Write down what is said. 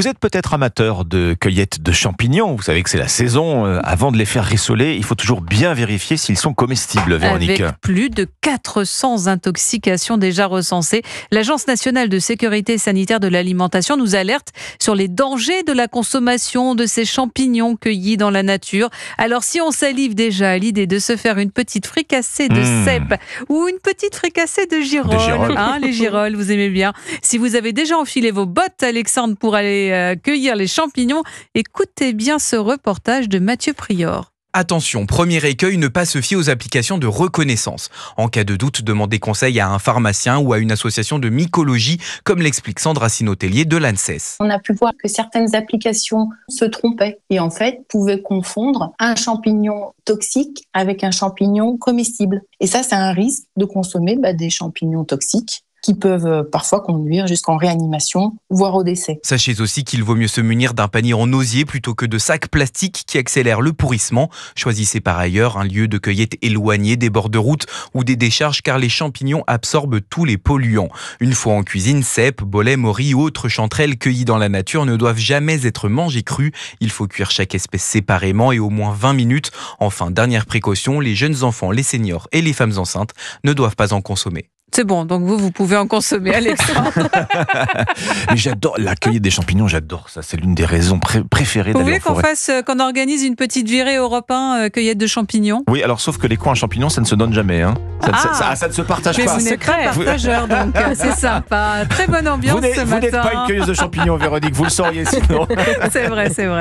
Vous êtes peut-être amateur de cueillette de champignons. Vous savez que c'est la saison. Avant de les faire rissoler, il faut toujours bien vérifier s'ils sont comestibles, Véronique. Avec plus de 400 intoxications déjà recensées, l'Agence nationale de sécurité sanitaire de l'alimentation nous alerte sur les dangers de la consommation de ces champignons cueillis dans la nature. Alors si on salive déjà à l'idée de se faire une petite fricassée de cèpe ou une petite fricassée de girolles, les girolles, vous aimez bien. Si vous avez déjà enfilé vos bottes, Alexandre, pour aller cueillir les champignons, écoutez bien ce reportage de Mathieu Prior. Attention, premier écueil, ne pas se fier aux applications de reconnaissance. En cas de doute, demandez conseil à un pharmacien ou à une association de mycologie, comme l'explique Sandra Sinotellier de l'ANSES. On a pu voir que certaines applications se trompaient et en fait pouvaient confondre un champignon toxique avec un champignon comestible. Et ça, c'est un risque de consommer des champignons toxiques qui peuvent parfois conduire jusqu'en réanimation, voire au décès. Sachez aussi qu'il vaut mieux se munir d'un panier en osier plutôt que de sacs plastiques qui accélèrent le pourrissement. Choisissez par ailleurs un lieu de cueillette éloigné des bords de route ou des décharges car les champignons absorbent tous les polluants. Une fois en cuisine, cèpes, bolets, morilles ou autres chanterelles cueillies dans la nature ne doivent jamais être mangées crues. Il faut cuire chaque espèce séparément et au moins 20 minutes. Enfin, dernière précaution, les jeunes enfants, les seniors et les femmes enceintes ne doivent pas en consommer. C'est bon, donc vous pouvez en consommer, Alexandre. Mais j'adore la cueillette des champignons, j'adore ça. C'est l'une des raisons préférées d'aller en forêt. Vous voulez qu'on organise une petite virée Europe 1 cueillette de champignons? Oui, alors sauf que les coins à champignons, ça ne se donne jamais. Hein. Ça ne se partage mais pas. Vous n'êtes pas partageur, donc c'est sympa. Très bonne ambiance ce matin. Vous n'êtes pas une cueilleuse de champignons, Véronique, vous le sauriez sinon. C'est vrai, c'est vrai.